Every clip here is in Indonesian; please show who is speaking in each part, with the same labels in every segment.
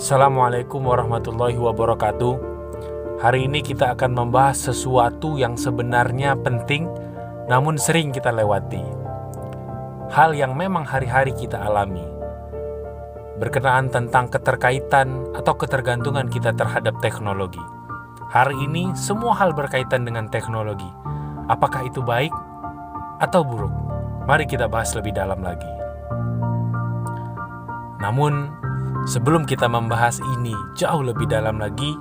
Speaker 1: Assalamualaikum warahmatullahi wabarakatuh. Hari ini kita akan membahas sesuatu yang sebenarnya penting namun sering kita lewati. Hal yang memang hari-hari kita alami. Berkenaan tentang keterkaitan atau ketergantungan kita terhadap teknologi. Hari ini semua hal berkaitan dengan teknologi. Apakah itu baik atau buruk? Mari kita bahas lebih dalam lagi. Namun sebelum kita membahas ini jauh lebih dalam lagi,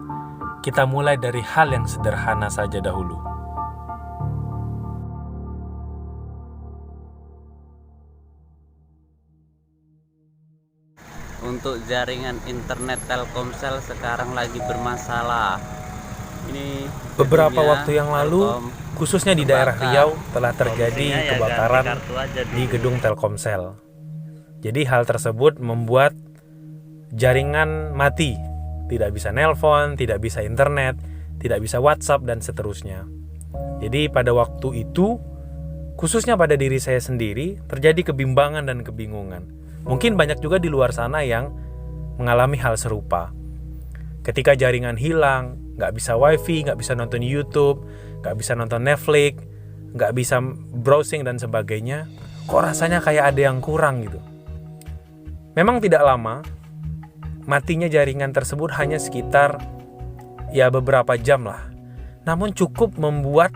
Speaker 1: kita mulai dari hal yang sederhana saja dahulu.
Speaker 2: Untuk jaringan internet Telkomsel sekarang lagi bermasalah. Ini
Speaker 1: Beberapa waktu yang lalu, khususnya di daerah Riau, telah terjadi kebakaran di gedung Telkomsel. Jadi hal tersebut membuat jaringan mati, tidak bisa nelpon, tidak bisa internet, tidak bisa WhatsApp, dan seterusnya. Jadi pada waktu itu, khususnya pada diri saya sendiri, terjadi kebimbangan dan kebingungan. Mungkin banyak juga di luar sana yang mengalami hal serupa. Ketika jaringan hilang, nggak bisa wifi, nggak bisa nonton YouTube, nggak bisa nonton Netflix, nggak bisa browsing dan sebagainya, kok rasanya kayak ada yang kurang gitu. Memang tidak lama, matinya jaringan tersebut hanya sekitar beberapa jam lah. Namun cukup membuat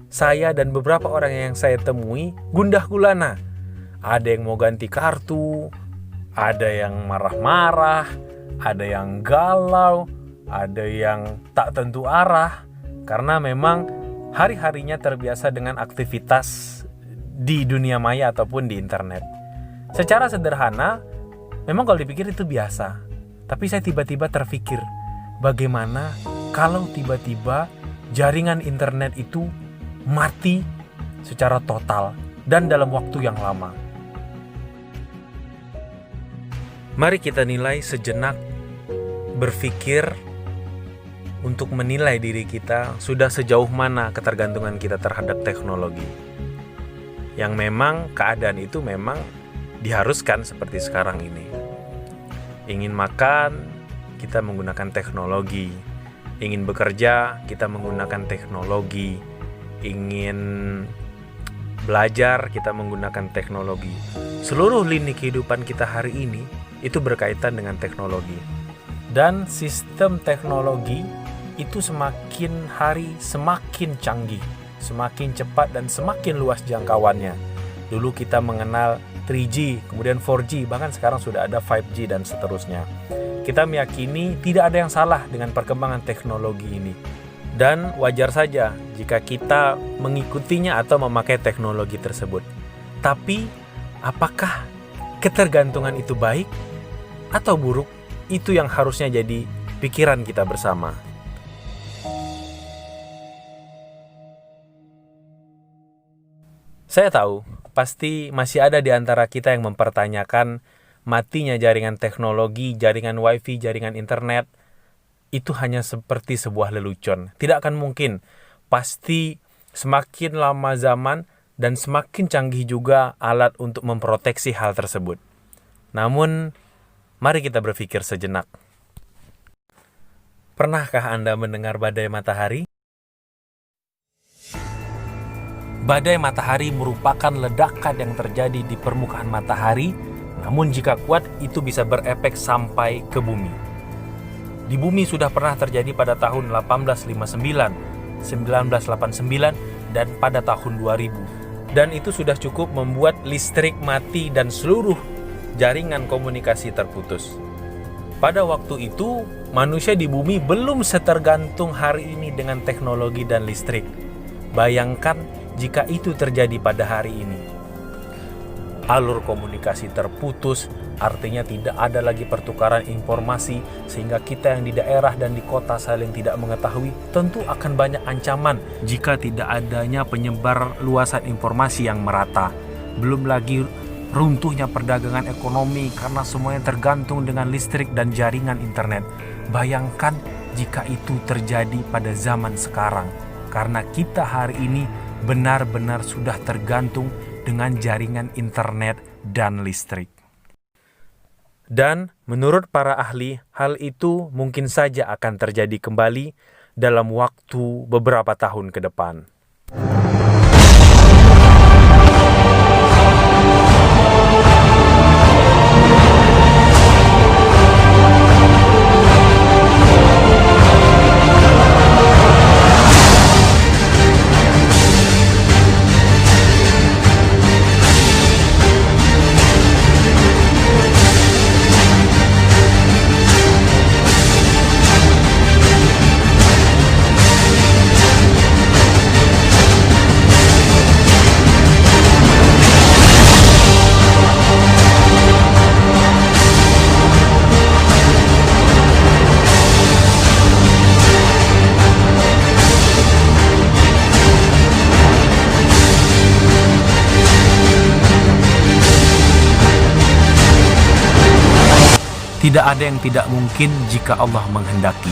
Speaker 1: saya dan beberapa orang yang saya temui gundah gulana. Ada yang mau ganti kartu, ada yang marah-marah, ada yang galau, ada yang tak tentu arah. Karena memang hari-harinya terbiasa dengan aktivitas di dunia maya ataupun di internet. Secara sederhana, memang kalau dipikir itu biasa. Tapi saya tiba-tiba terpikir, bagaimana kalau tiba-tiba jaringan internet itu mati secara total dan dalam waktu yang lama. Mari kita nilai sejenak, berpikir untuk menilai diri kita sudah sejauh mana ketergantungan kita terhadap teknologi. Yang memang keadaan itu memang diharuskan seperti sekarang ini. Ingin makan, kita menggunakan teknologi. Ingin bekerja, kita menggunakan teknologi. Ingin belajar, kita menggunakan teknologi. Seluruh lini kehidupan kita hari ini itu berkaitan dengan teknologi. Dan sistem teknologi itu semakin hari semakin canggih, semakin cepat dan semakin luas jangkauannya. Dulu kita mengenal 3G, kemudian 4G, bahkan sekarang sudah ada 5G dan seterusnya. Kita meyakini tidak ada yang salah dengan perkembangan teknologi ini. Dan wajar saja jika kita mengikutinya atau memakai teknologi tersebut. Tapi, apakah ketergantungan itu baik atau buruk? Itu yang harusnya jadi pikiran kita bersama. Saya tahu, pasti masih ada di antara kita yang mempertanyakan matinya jaringan teknologi, jaringan wifi, jaringan internet, itu hanya seperti sebuah lelucon. Tidak akan mungkin. Pasti semakin lama zaman dan semakin canggih juga alat untuk memproteksi hal tersebut. Namun, mari kita berpikir sejenak. Pernahkah Anda mendengar badai matahari? Badai matahari merupakan ledakan yang terjadi di permukaan matahari, namun jika kuat itu bisa berefek sampai ke bumi. Di bumi sudah pernah terjadi pada tahun 1859, 1989, dan pada tahun 2000. Dan itu sudah cukup membuat listrik mati dan seluruh jaringan komunikasi terputus. Pada waktu itu, manusia di bumi belum setergantung hari ini dengan teknologi dan listrik. Bayangkan jika itu terjadi pada hari ini. Alur komunikasi terputus, artinya tidak ada lagi pertukaran informasi, sehingga kita yang di daerah dan di kota saling tidak mengetahui. Tentu akan banyak ancaman jika tidak adanya penyebar luasan informasi yang merata. Belum lagi runtuhnya perdagangan ekonomi karena semuanya tergantung dengan listrik dan jaringan internet. Bayangkan jika itu terjadi pada zaman sekarang, karena kita hari ini benar-benar sudah tergantung dengan jaringan internet dan listrik. Dan menurut para ahli, hal itu mungkin saja akan terjadi kembali dalam waktu beberapa tahun ke depan. Tidak ada yang tidak mungkin jika Allah menghendaki.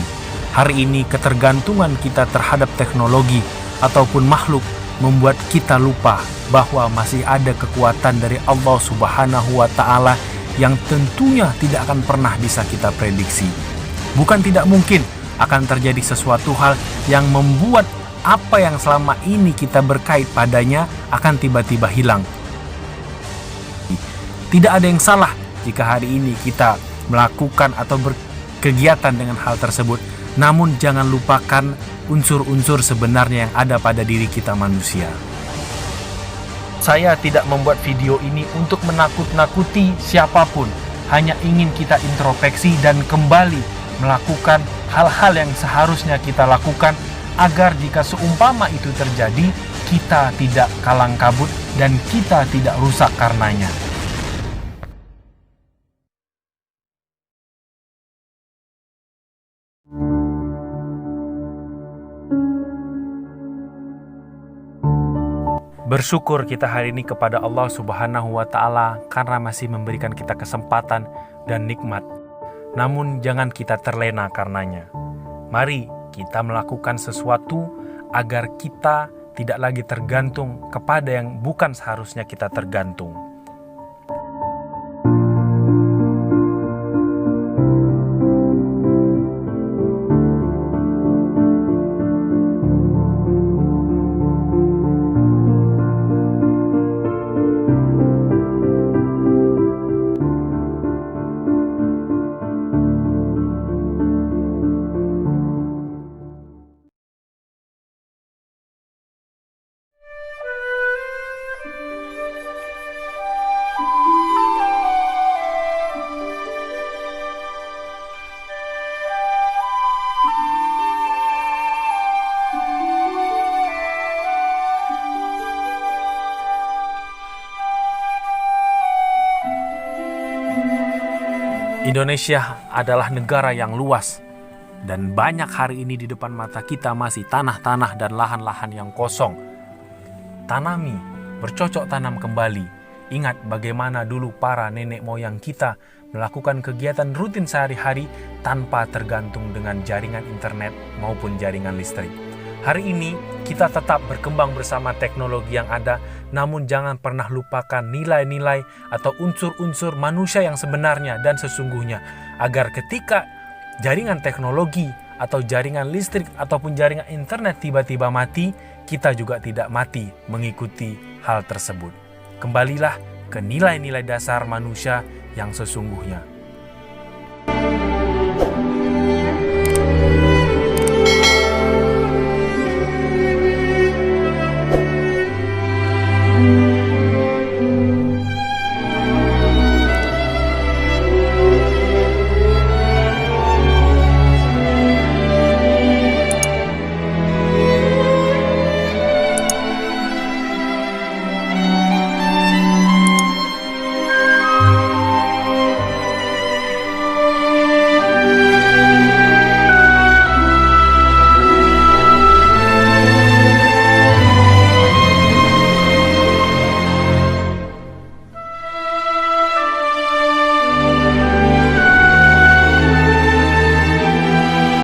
Speaker 1: Hari ini ketergantungan kita terhadap teknologi ataupun makhluk membuat kita lupa bahwa masih ada kekuatan dari Allah Subhanahu wa Ta'ala yang tentunya tidak akan pernah bisa kita prediksi. Bukan tidak mungkin akan terjadi sesuatu hal yang membuat apa yang selama ini kita berkait padanya akan tiba-tiba hilang. Tidak ada yang salah jika hari ini kita melakukan atau berkegiatan dengan hal tersebut. Namun jangan lupakan unsur-unsur sebenarnya yang ada pada diri kita manusia. Saya tidak membuat video ini untuk menakut-nakuti siapapun. Hanya ingin kita introspeksi dan kembali melakukan hal-hal yang seharusnya kita lakukan agar jika seumpama itu terjadi, kita tidak kalang kabut dan kita tidak rusak karenanya. Bersyukur kita hari ini kepada Allah Subhanahu wa Ta'ala karena masih memberikan kita kesempatan dan nikmat. Namun jangan kita terlena karenanya. Mari kita melakukan sesuatu agar kita tidak lagi tergantung kepada yang bukan seharusnya kita tergantung. Indonesia adalah negara yang luas dan banyak hari ini di depan mata kita masih tanah-tanah dan lahan-lahan yang kosong. Tanami, bercocok tanam kembali. Ingat bagaimana dulu para nenek moyang kita melakukan kegiatan rutin sehari-hari tanpa tergantung dengan jaringan internet maupun jaringan listrik. Hari ini kita tetap berkembang bersama teknologi yang ada, namun jangan pernah lupakan nilai-nilai atau unsur-unsur manusia yang sebenarnya dan sesungguhnya, agar ketika jaringan teknologi atau jaringan listrik ataupun jaringan internet tiba-tiba mati, kita juga tidak mati mengikuti hal tersebut. Kembalilah ke nilai-nilai dasar manusia yang sesungguhnya.